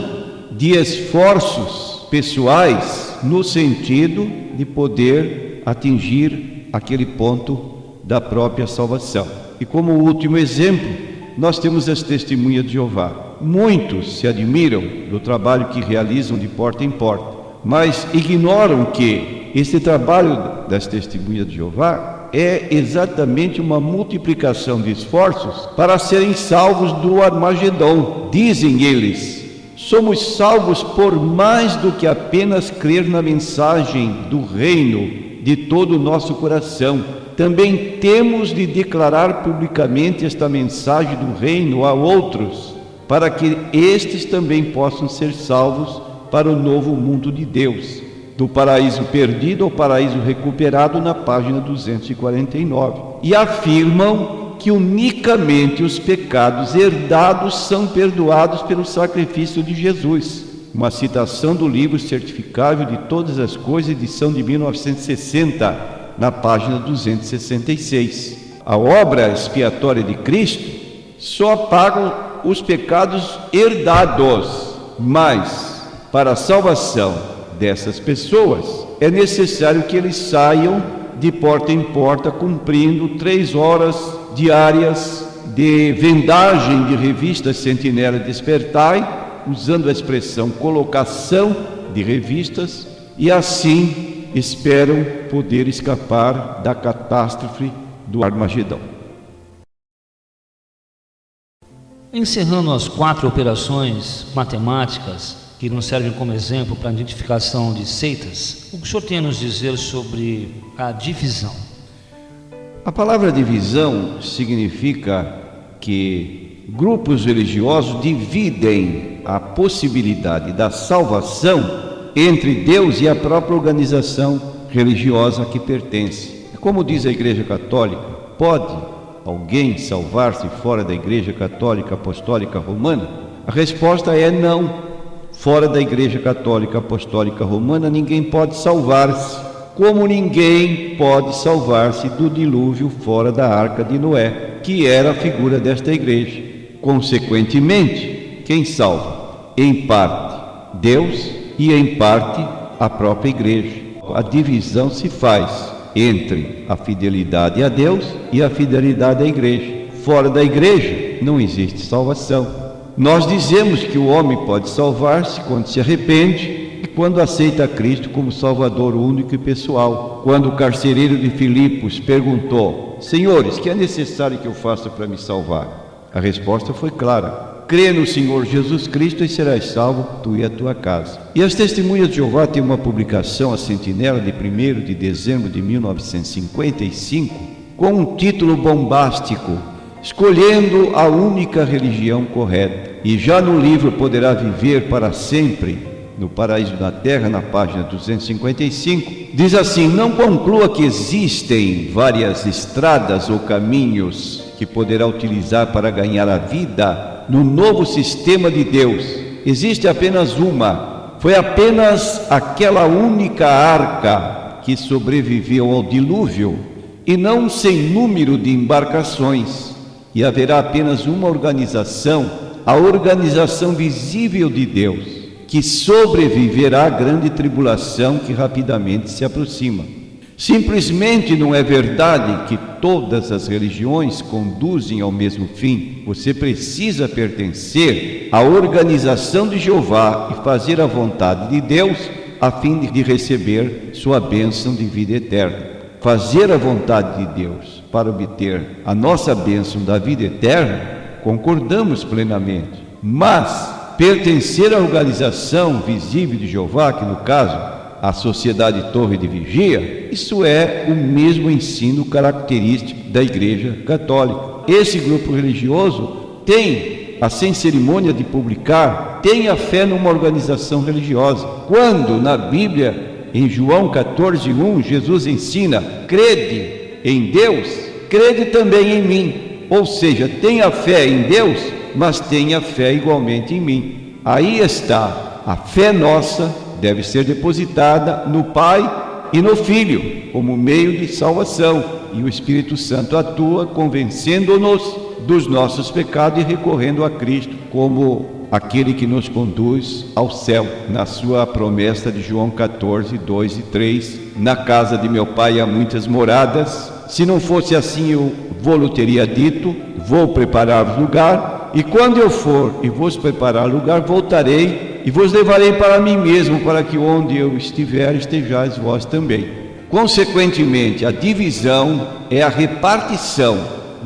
de esforços pessoais no sentido de poder atingir aquele ponto da própria salvação. E como último exemplo, nós temos as testemunhas de Jeová. Muitos se admiram do trabalho que realizam de porta em porta, mas ignoram que esse trabalho das testemunhas de Jeová é exatamente uma multiplicação de esforços para serem salvos do Armagedon. Dizem eles: somos salvos por mais do que apenas crer na mensagem do reino de todo o nosso coração. Também temos de declarar publicamente esta mensagem do reino a outros, para que estes também possam ser salvos para o novo mundo de Deus, do paraíso perdido ao paraíso recuperado, na página 249. E afirmam que unicamente os pecados herdados são perdoados pelo sacrifício de Jesus. Uma citação do livro Certificável de Todas as Coisas, edição de 1960, na página 266. A obra expiatória de Cristo só apaga os pecados herdados, mas para a salvação dessas pessoas é necessário que eles saiam de porta em porta, cumprindo 3 horas diárias de vendagem de revistas Sentinela Despertai, usando a expressão colocação de revistas, e assim esperam poder escapar da catástrofe do Armagedão. Encerrando as 4 operações matemáticas que nos servem como exemplo para a identificação de seitas, o que o senhor tem a nos dizer sobre a divisão? A palavra divisão significa que grupos religiosos dividem a possibilidade da salvação entre Deus e a própria organização religiosa a que pertence. Como diz a Igreja Católica, pode alguém salvar-se fora da Igreja Católica Apostólica Romana? A resposta é não. Fora da Igreja Católica Apostólica Romana, ninguém pode salvar-se, como ninguém pode salvar-se do dilúvio fora da Arca de Noé, que era a figura desta igreja. Consequentemente, quem salva? Em parte Deus e em parte a própria igreja. A divisão se faz entre a fidelidade a Deus e a fidelidade à igreja. Fora da igreja não existe salvação. Nós dizemos que o homem pode salvar-se quando se arrepende e quando aceita Cristo como Salvador único e pessoal. Quando o carcereiro de Filipos perguntou: Senhores, que é necessário que eu faça para me salvar? A resposta foi clara: crê no Senhor Jesus Cristo e serás salvo, tu e a tua casa. E as Testemunhas de Jeová têm uma publicação, a Sentinela, de 1º de dezembro de 1955, com um título bombástico: Escolhendo a única religião correta. E já no livro Poderá Viver para Sempre no Paraíso da Terra, na página 255, diz assim: não conclua que existem várias estradas ou caminhos que poderá utilizar para ganhar a vida no novo sistema de Deus. Existe apenas uma. Foi apenas aquela única arca que sobreviveu ao dilúvio, e não um sem número de embarcações. E haverá apenas uma organização, a organização visível de Deus, que sobreviverá à grande tribulação que rapidamente se aproxima. Simplesmente não é verdade que todas as religiões conduzem ao mesmo fim. Você precisa pertencer à organização de Jeová e fazer a vontade de Deus a fim de receber sua bênção de vida eterna. Fazer a vontade de Deus para obter a nossa bênção da vida eterna, concordamos plenamente. Mas pertencer à organização visível de Jeová, que no caso a Sociedade Torre de Vigia, isso é o mesmo ensino característico da Igreja Católica. Esse grupo religioso tem a sem cerimônia de publicar, tenha fé numa organização religiosa. Quando na Bíblia, em João 14:1, Jesus ensina: crede em Deus, crede também em mim. Ou seja, tenha fé em Deus, mas tenha fé igualmente em mim. Aí está, a fé nossa deve ser depositada no Pai e no Filho, como meio de salvação, e o Espírito Santo atua convencendo-nos dos nossos pecados e recorrendo a Cristo como aquele que nos conduz ao céu, na sua promessa de João 14:2 e 3, na casa de meu Pai há muitas moradas, se não fosse assim eu vou-lhe teria dito, vou preparar-vos lugar, e quando eu for e vos preparar lugar, voltarei e vos levarei para mim mesmo, para que onde eu estiver, estejais vós também. Consequentemente, a divisão é a repartição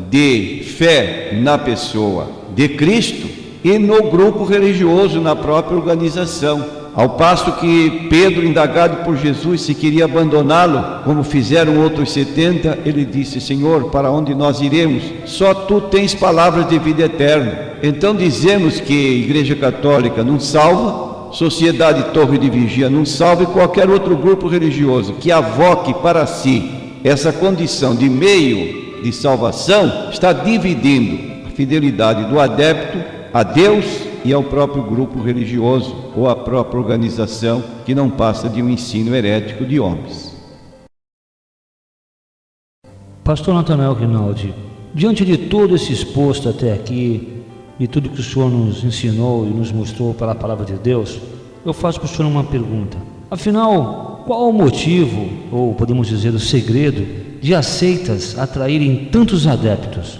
de fé na pessoa de Cristo e no grupo religioso, na própria organização. Ao passo que Pedro, indagado por Jesus se queria abandoná-lo, como fizeram outros 70, ele disse: Senhor, para onde nós iremos? Só tu tens palavras de vida eterna. Então dizemos que a Igreja Católica não salva, Sociedade Torre de Vigia não salva, e qualquer outro grupo religioso que avoque para si essa condição de meio de salvação, está dividindo a fidelidade do adepto a Deus e ao próprio grupo religioso ou à própria organização, que não passa de um ensino herético de homens. Pastor Natanael Rinaldi, diante de todo esse exposto até aqui, de tudo que o senhor nos ensinou e nos mostrou pela palavra de Deus, eu faço para o senhor uma pergunta. Afinal, qual o motivo, ou podemos dizer o segredo, de as seitas atraírem tantos adeptos?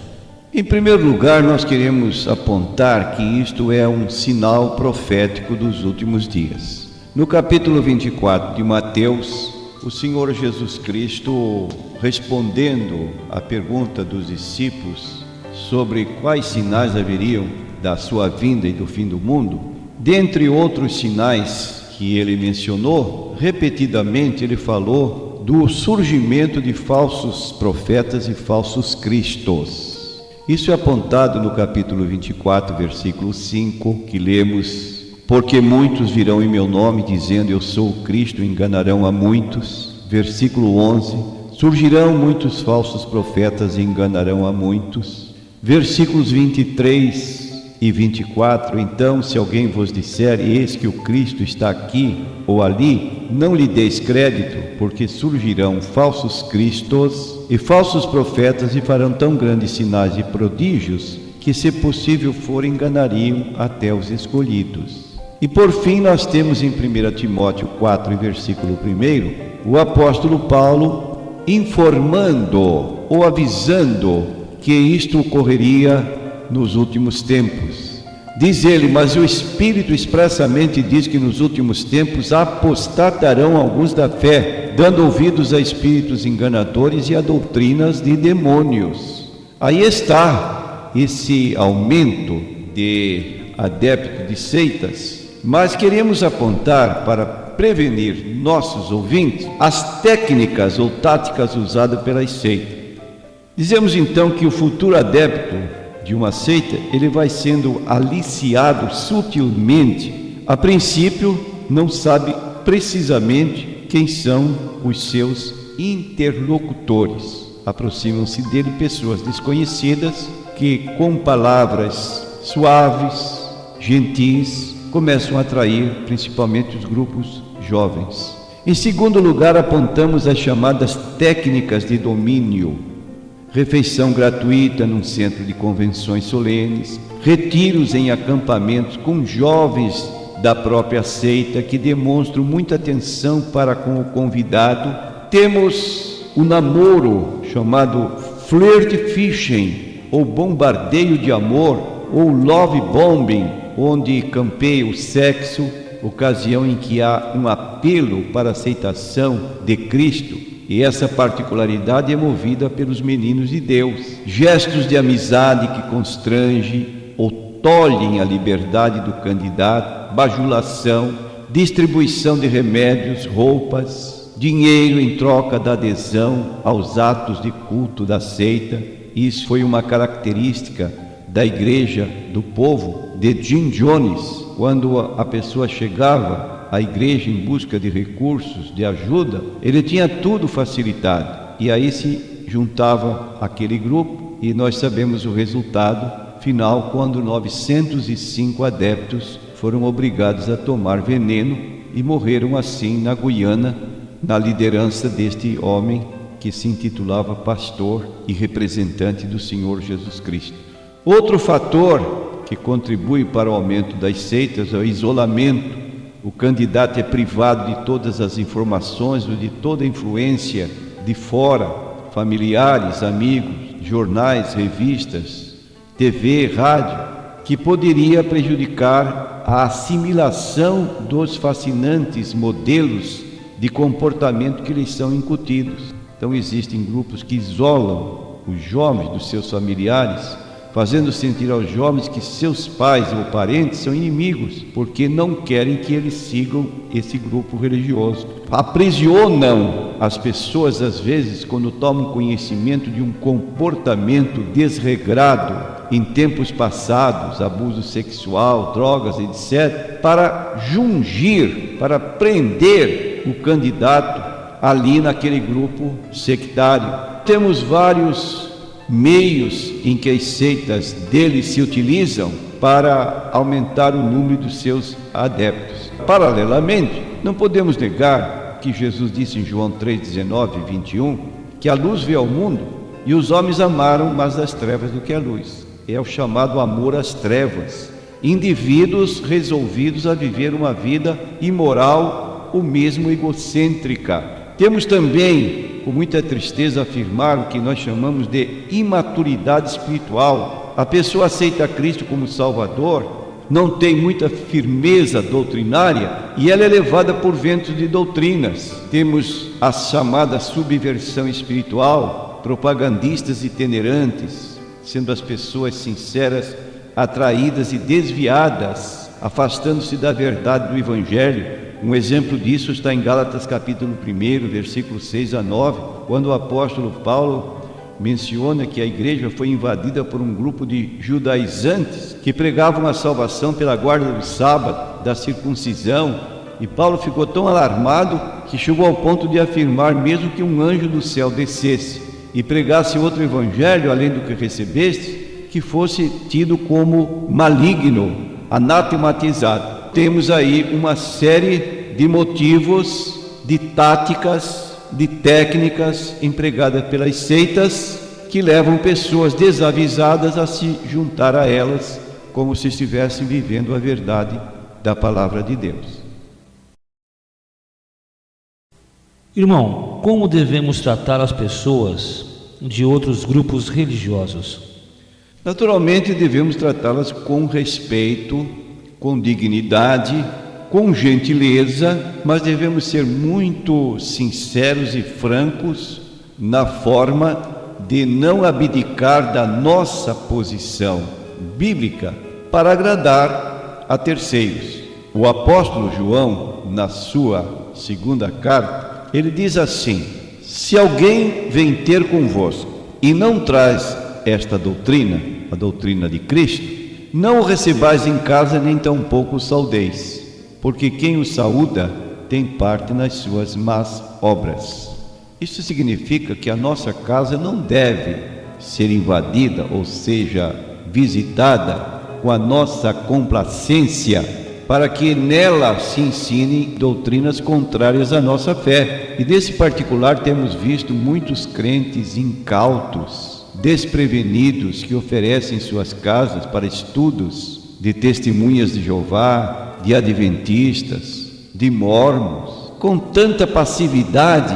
Em primeiro lugar, nós queremos apontar que isto é um sinal profético dos últimos dias. No capítulo 24 de Mateus, o Senhor Jesus Cristo, respondendo à pergunta dos discípulos sobre quais sinais haveriam da sua vinda e do fim do mundo, dentre outros sinais que ele mencionou, repetidamente ele falou do surgimento de falsos profetas e falsos cristos. Isso é apontado no capítulo 24, versículo 5, que lemos: porque muitos virão em meu nome, dizendo eu sou o Cristo, e enganarão a muitos. Versículo 11, surgirão muitos falsos profetas e enganarão a muitos. Versículos 23 e 24, então se alguém vos disser, eis que o Cristo está aqui ou ali, não lhe deis crédito, porque surgirão falsos cristos e falsos profetas e farão tão grandes sinais e prodígios que, se possível for, enganariam até os escolhidos. E por fim nós temos em 1 Timóteo 4, versículo 1, o apóstolo Paulo informando ou avisando que isto ocorreria nos últimos tempos. Diz ele: mas o Espírito expressamente diz que nos últimos tempos apostatarão alguns da fé, dando ouvidos a espíritos enganadores e a doutrinas de demônios. Aí está esse aumento de adeptos de seitas, mas queremos apontar para prevenir nossos ouvintes as técnicas ou táticas usadas pelas seitas. Dizemos então que o futuro adepto de uma seita, ele vai sendo aliciado sutilmente. A princípio, não sabe precisamente quem são os seus interlocutores. Aproximam-se dele pessoas desconhecidas que, com palavras suaves, gentis, começam a atrair principalmente os grupos jovens. Em segundo lugar, apontamos as chamadas técnicas de domínio: refeição gratuita num centro de convenções solenes, retiros em acampamentos com jovens da própria seita que demonstram muita atenção para com o convidado. Temos o namoro, chamado flirt fishing, ou bombardeio de amor, ou love bombing, onde campeia o sexo, ocasião em que há um apelo para a aceitação de Cristo. E essa particularidade é movida pelos meninos de Deus. Gestos de amizade que constrangem ou tolhem a liberdade do candidato, bajulação, distribuição de remédios, roupas, dinheiro em troca da adesão aos atos de culto da seita. Isso foi uma característica da igreja do povo, de Jim Jones, quando a pessoa chegava à igreja em busca de recursos, de ajuda, ele tinha tudo facilitado. E aí se juntava aquele grupo e nós sabemos o resultado final, quando 905 adeptos foram obrigados a tomar veneno e morreram assim na Guiana, na liderança deste homem que se intitulava pastor e representante do Senhor Jesus Cristo. Outro fator que contribui para o aumento das seitas é o isolamento. O candidato é privado de todas as informações ou de toda a influência de fora, familiares, amigos, jornais, revistas, TV, rádio, que poderia prejudicar a assimilação dos fascinantes modelos de comportamento que lhes são incutidos. Então existem grupos que isolam os jovens dos seus familiares, fazendo sentir aos jovens que seus pais ou parentes são inimigos, porque não querem que eles sigam esse grupo religioso. Aprisionam as pessoas, às vezes, quando tomam conhecimento de um comportamento desregrado em tempos passados, abuso sexual, drogas, etc., para jungir, para prender o candidato ali naquele grupo sectário. Temos vários meios em que as seitas deles se utilizam para aumentar o número dos seus adeptos. Paralelamente, não podemos negar que Jesus disse em João 3:19 e 21 que a luz veio ao mundo e os homens amaram mais as trevas do que a luz. É o chamado amor às trevas. Indivíduos resolvidos a viver uma vida imoral ou mesmo egocêntrica. Temos também, com muita tristeza, afirmar o que nós chamamos de imaturidade espiritual. A pessoa aceita Cristo como Salvador, não tem muita firmeza doutrinária e ela é levada por ventos de doutrinas. Temos a chamada subversão espiritual, propagandistas itinerantes, sendo as pessoas sinceras atraídas e desviadas, afastando-se da verdade do Evangelho. Um exemplo disso está em Gálatas capítulo 1, versículos 6 a 9, quando o apóstolo Paulo menciona que a igreja foi invadida por um grupo de judaizantes que pregavam a salvação pela guarda do sábado, da circuncisão, e Paulo ficou tão alarmado que chegou ao ponto de afirmar: mesmo que um anjo do céu descesse e pregasse outro evangelho além do que recebeste, que fosse tido como maligno, anatematizado. Temos aí uma série de motivos, de táticas, de técnicas empregadas pelas seitas que levam pessoas desavisadas a se juntar a elas como se estivessem vivendo a verdade da palavra de Deus. Irmão, como devemos tratar as pessoas de outros grupos religiosos? Naturalmente devemos tratá-las com respeito, com dignidade, com gentileza, mas devemos ser muito sinceros e francos na forma de não abdicar da nossa posição bíblica para agradar a terceiros. O apóstolo João, na sua segunda carta, ele diz assim: se alguém vem ter convosco e não traz esta doutrina, a doutrina de Cristo, não o recebais em casa, nem tampouco o saudeis, porque quem o saúda tem parte nas suas más obras. Isso significa que a nossa casa não deve ser invadida, ou seja, visitada com a nossa complacência, para que nela se ensinem doutrinas contrárias à nossa fé. E desse particular temos visto muitos crentes incautos, desprevenidos, que oferecem suas casas para estudos de testemunhas de Jeová, de adventistas, de mórmons, com tanta passividade,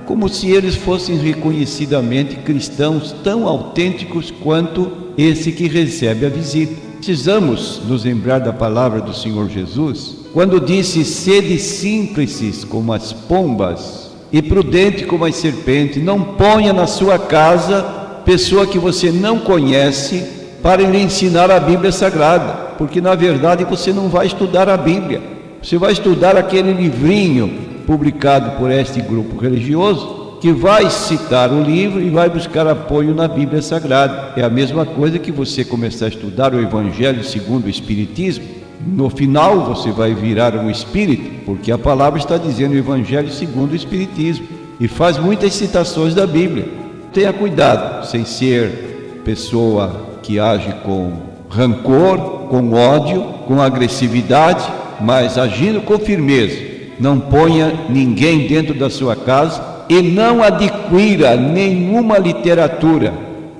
como se eles fossem reconhecidamente cristãos tão autênticos quanto esse que recebe a visita. Precisamos nos lembrar da palavra do Senhor Jesus, quando disse: sede simples como as pombas e prudente como as serpentes. Não ponha na sua casa pessoa que você não conhece para lhe ensinar a Bíblia Sagrada, porque na verdade você não vai estudar a Bíblia, você vai estudar aquele livrinho publicado por este grupo religioso, que vai citar o livro e vai buscar apoio na Bíblia Sagrada. É a mesma coisa que você começar a estudar o Evangelho segundo o Espiritismo. No final você vai virar um espírito, porque a palavra está dizendo o Evangelho segundo o Espiritismo. E faz muitas citações da Bíblia. Tenha cuidado, sem ser pessoa que age com rancor, com ódio, com agressividade, mas agindo com firmeza. Não ponha ninguém dentro da sua casa e não adquira nenhuma literatura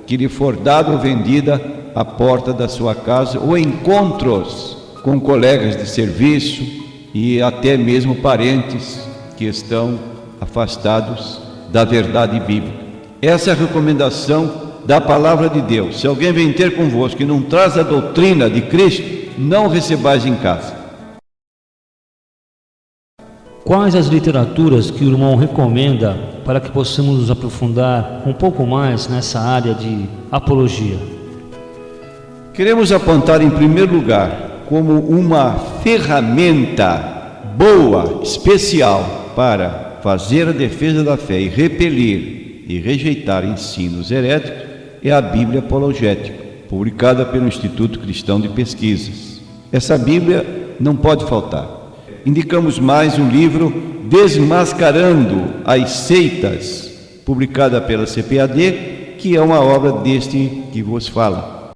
que lhe for dada ou vendida à porta da sua casa, ou encontros com colegas de serviço e até mesmo parentes que estão afastados da verdade bíblica. Essa é a recomendação da palavra de Deus. Se alguém vem ter convosco e não traz a doutrina de Cristo, não recebais em casa. Quais as literaturas que o irmão recomenda para que possamos nos aprofundar um pouco mais nessa área de apologia? Queremos apontar em primeiro lugar como uma ferramenta boa, especial para fazer a defesa da fé e repelir e rejeitar ensinos heréticos é a Bíblia Apologética, publicada pelo Instituto Cristão de Pesquisas. Essa Bíblia não pode faltar. Indicamos mais um livro, Desmascarando as Seitas, publicada pela CPAD, que é uma obra deste que vos fala.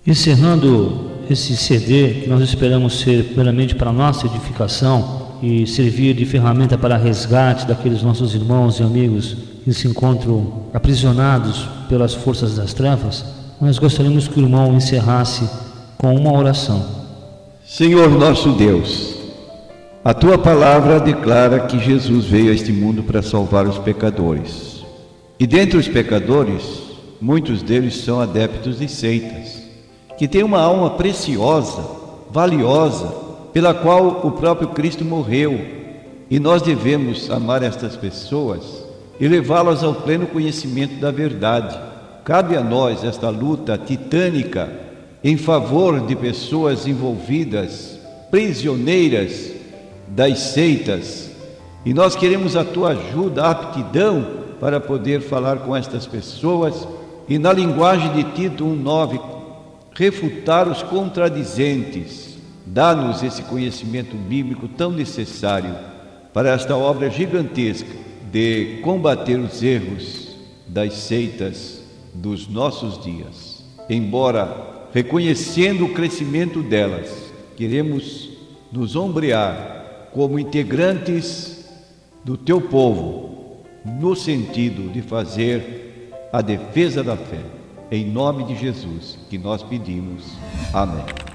Encerrando esse CD, que nós esperamos ser primeiramente para a nossa edificação e servir de ferramenta para resgate daqueles nossos irmãos e amigos que se encontram aprisionados pelas forças das trevas, nós gostaríamos que o irmão encerrasse com uma oração. Senhor nosso Deus, a Tua palavra declara que Jesus veio a este mundo para salvar os pecadores. E dentre os pecadores, muitos deles são adeptos de seitas, que têm uma alma preciosa, valiosa, pela qual o próprio Cristo morreu. E nós devemos amar estas pessoas e levá-las ao pleno conhecimento da verdade. Cabe a nós esta luta titânica em favor de pessoas envolvidas, prisioneiras das seitas, e nós queremos a Tua ajuda, a aptidão para poder falar com estas pessoas e, na linguagem de Tito 1,9, refutar os contradizentes. Dá-nos esse conhecimento bíblico tão necessário para esta obra gigantesca de combater os erros das seitas dos nossos dias. Embora reconhecendo o crescimento delas, queremos nos ombrear como integrantes do Teu povo, no sentido de fazer a defesa da fé. Em nome de Jesus que nós pedimos. Amém.